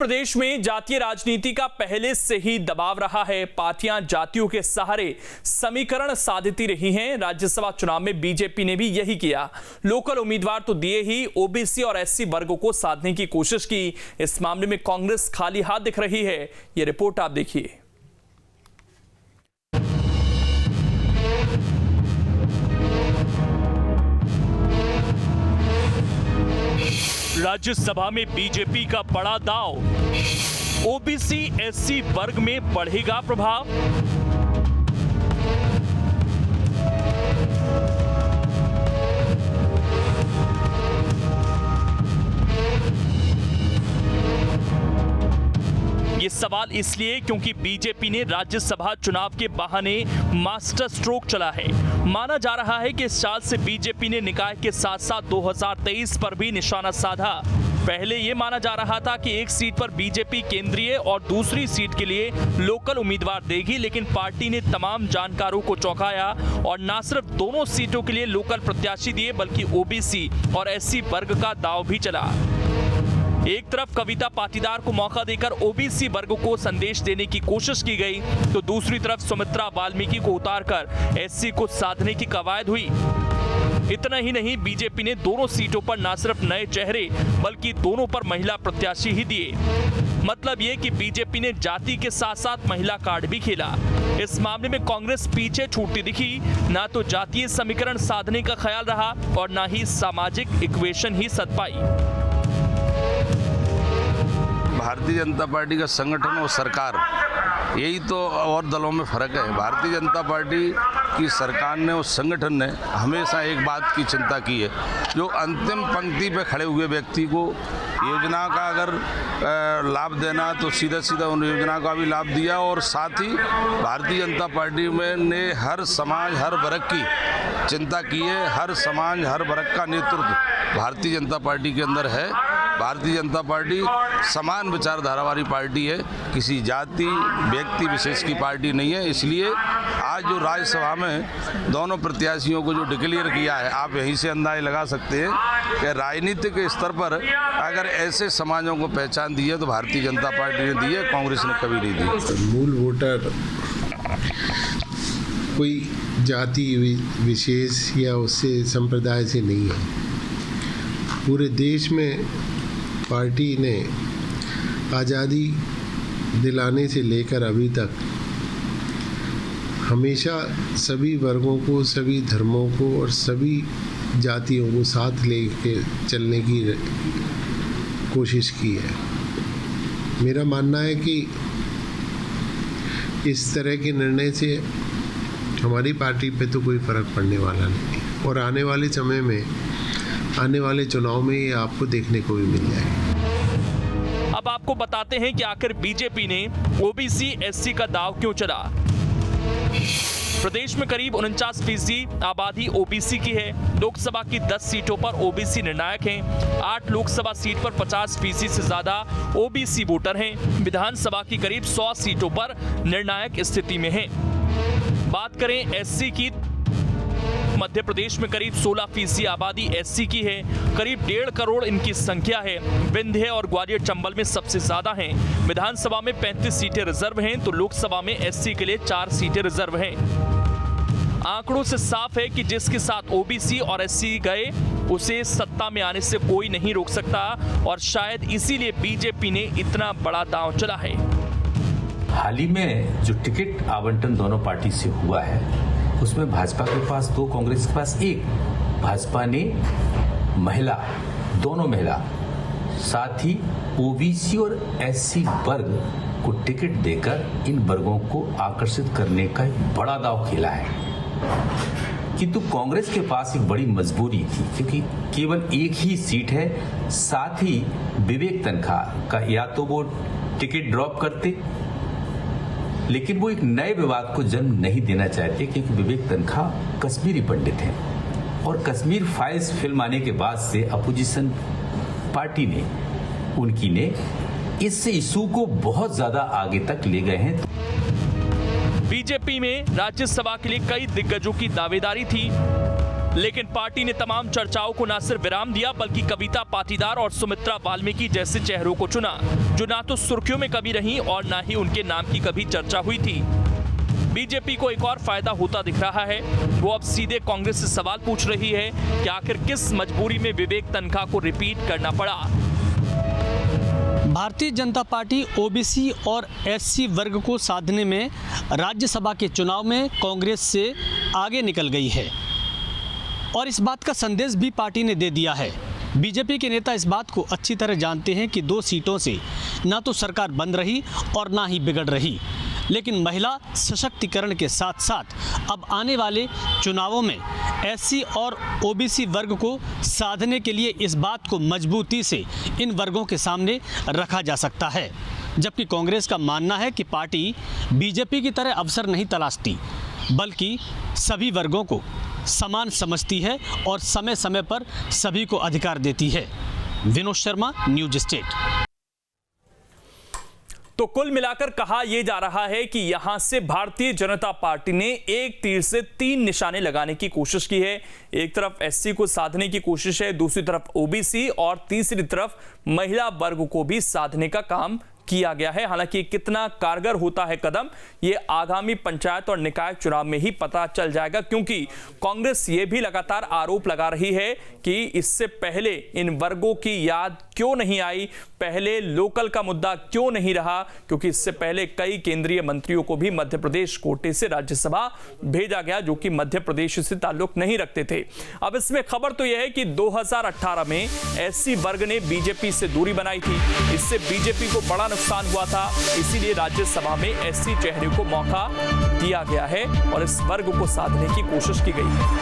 प्रदेश में जातीय राजनीति का पहले से ही दबाव रहा है। पार्टियां जातियों के सहारे समीकरण साधती रही हैं। राज्यसभा चुनाव में बीजेपी ने भी यही किया। लोकल उम्मीदवार तो दिए ही, ओबीसी और एससी वर्गों को साधने की कोशिश की। इस मामले में कांग्रेस खाली हाथ दिख रही है। यह रिपोर्ट आप देखिए। राज्यसभा में बीजेपी का बड़ा दांव, ओबीसी एससी वर्ग में बढ़ेगा प्रभाव। ये सवाल इसलिए क्योंकि बीजेपी ने राज्यसभा चुनाव के बहाने मास्टर स्ट्रोक चला है। माना जा रहा है कि इस साल से बीजेपी ने निकाय के साथ साथ 2023 पर भी निशाना साधा। पहले ये माना जा रहा था कि एक सीट पर बीजेपी केंद्रीय और दूसरी सीट के लिए लोकल उम्मीदवार देगी, लेकिन पार्टी ने तमाम जानकारों को चौंकाया और न सिर्फ दोनों सीटों के लिए लोकल प्रत्याशी दिए, बल्कि ओबीसी और एससी वर्ग का दांव भी चला। एक तरफ कविता पाटीदार को मौका देकर ओबीसी वर्ग को संदेश देने की कोशिश की गई, तो दूसरी तरफ सुमित्रा वाल्मीकि को उतारकर एससी को साधने की कवायद हुई। इतना ही नहीं, बीजेपी ने दोनों सीटों पर न सिर्फ नए चेहरे बल्कि दोनों पर महिला प्रत्याशी ही दिए। मतलब ये कि बीजेपी ने जाति के साथ साथ महिला कार्ड भी खेला। इस मामले में कांग्रेस पीछे छूटती दिखी। ना तो जातीय समीकरण साधने का ख्याल रहा और ना ही सामाजिक इक्वेशन ही सध पाई। भारतीय जनता पार्टी का संगठन और सरकार, यही तो और दलों में फर्क है। भारतीय जनता पार्टी की सरकार ने और संगठन ने हमेशा एक बात की चिंता की है, जो अंतिम पंक्ति पे खड़े हुए व्यक्ति को योजना का अगर लाभ देना तो सीधा सीधा उन योजना का भी लाभ दिया। और साथ ही भारतीय जनता पार्टी में ने हर समाज हर वर्ग की चिंता की है। हर समाज हर वर्ग का नेतृत्व भारतीय जनता पार्टी के अंदर है। भारतीय जनता पार्टी समान विचारधारा वाली पार्टी है, किसी जाति व्यक्ति विशेष की पार्टी नहीं है। इसलिए आज जो राज्यसभा में दोनों प्रत्याशियों को जो डिक्लेयर किया है, आप यहीं से अंदाजा लगा सकते हैं कि राजनीतिक स्तर पर अगर ऐसे समाजों को पहचान दी है तो भारतीय जनता पार्टी ने दी है, कांग्रेस ने कभी नहीं दी। मूल वोटर कोई जाति विशेष या उससे संप्रदाय से नहीं है। पूरे देश में पार्टी ने आज़ादी दिलाने से लेकर अभी तक हमेशा सभी वर्गों को, सभी धर्मों को और सभी जातियों को साथ लेके चलने की कोशिश की है। मेरा मानना है कि इस तरह के निर्णय से हमारी पार्टी पे तो कोई फ़र्क पड़ने वाला नहीं है और आने वाले समय में, आने वाले चुनाव में ये आपको देखने को भी मिल जाएगा। अब आपको बताते हैं कि आखिर बीजेपी ने ओबीसी एससी का दांव क्यों चला। प्रदेश में करीब 49% आबादी ओबीसी की है। लोकसभा की 10 सीटों पर ओबीसी निर्णायक हैं। 8 लोकसभा सीट पर 50% से ज्यादा ओबीसी वोटर हैं। विधानसभा की करीब 100 सीटों पर निर्णायक स्थिति में हैं। बात करें एससी की, मध्य प्रदेश में करीब 16% आबादी एससी की है। करीब 1.5 करोड़ इनकी संख्या है। विंध्य और ग्वालियर चंबल में सबसे ज्यादा हैं। विधानसभा में 35 सीटें रिजर्व हैं, तो लोकसभा में एससी के लिए 4 सीटें रिजर्व हैं। आंकड़ों से साफ है कि जिसके साथ ओबीसी और एससी गए, उसे सत्ता में आने से कोई नहीं रोक सकता और शायद इसीलिए बीजेपी ने इतना बड़ा दांव चला है। हाल ही में जो टिकट आवंटन दोनों पार्टी से हुआ है, उसमें भाजपा के पास 2, कांग्रेस के पास 1। भाजपा ने महिला, दोनों महिला, साथ ही ओबीसी और एससी वर्ग को टिकट देकर इन वर्गों को आकर्षित करने का एक बड़ा दांव खेला है। किंतु कांग्रेस के पास एक बड़ी मजबूरी थी, क्योंकि केवल एक ही सीट है। साथ ही विवेक तनखा का या तो वो टिकट ड्रॉप करते, लेकिन वो एक नए विवाद को जन्म नहीं देना चाहते, क्योंकि विवेक तनखा कश्मीरी पंडित हैं और कश्मीर फाइल्स फिल्म आने के बाद से अपोजिशन पार्टी ने इस इशू को बहुत ज्यादा आगे तक ले गए हैं। बीजेपी में राज्यसभा के लिए कई दिग्गजों की दावेदारी थी, लेकिन पार्टी ने तमाम चर्चाओं को न सिर्फ विराम दिया बल्कि कविता पाटीदार और सुमित्रा वाल्मीकि जैसे चेहरों को चुना, जो ना तो सुर्खियों में कभी रहीं और ना ही उनके नाम की कभी चर्चा हुई थी। बीजेपी को एक और फायदा होता दिख रहा है। वो अब सीधे कांग्रेस से सवाल पूछ रही है कि आखिर किस मजबूरी में विवेक तन्खा को रिपीट करना पड़ा। भारतीय जनता पार्टी ओबीसी और एससी वर्ग को साधने में राज्यसभा के चुनाव में कांग्रेस से आगे निकल गई है और इस बात का संदेश भी पार्टी ने दे दिया है। बीजेपी के नेता इस बात को अच्छी तरह जानते हैं कि 2 सीटों से ना तो सरकार बन रही और ना ही बिगड़ रही, लेकिन महिला सशक्तिकरण के साथ साथ अब आने वाले चुनावों में एससी और ओबीसी वर्ग को साधने के लिए इस बात को मजबूती से इन वर्गों के सामने रखा जा सकता है। जबकि कांग्रेस का मानना है कि पार्टी बीजेपी की तरह अवसर नहीं तलाशती बल्कि सभी वर्गों को समान समझती है और समय समय पर सभी को अधिकार देती है। Vinod Sharma, news state. तो कुल मिलाकर कहा यह जा रहा है कि यहां से भारतीय जनता पार्टी ने एक तीर से 3 निशाने लगाने की कोशिश की है। एक तरफ एससी को साधने की कोशिश है, दूसरी तरफ ओबीसी और तीसरी तरफ महिला वर्ग को भी साधने का काम किया गया है। हालांकि कितना कारगर होता है कदम, ये आगामी पंचायत और निकाय चुनाव में ही पता चल जाएगा, क्योंकि कांग्रेस ये भी लगातार आरोप लगा रही है कि इससे पहले इन वर्गों की याद क्यों नहीं आई, पहले लोकल का मुद्दा क्यों नहीं रहा, क्योंकि इससे पहले कई केंद्रीय मंत्रियों को भी मध्य प्रदेश कोटे से राज्यसभा भेजा गया जो कि मध्य प्रदेश से ताल्लुक नहीं रखते थे। अब इसमें खबर तो यह है कि 2018 में एससी वर्ग ने बीजेपी से दूरी बनाई थी, इससे बीजेपी को बड़ा नुकसान हुआ था, इसीलिए राज्यसभा में एससी चेहरे को मौका दिया गया है और इस वर्ग को साधने की कोशिश की गई है।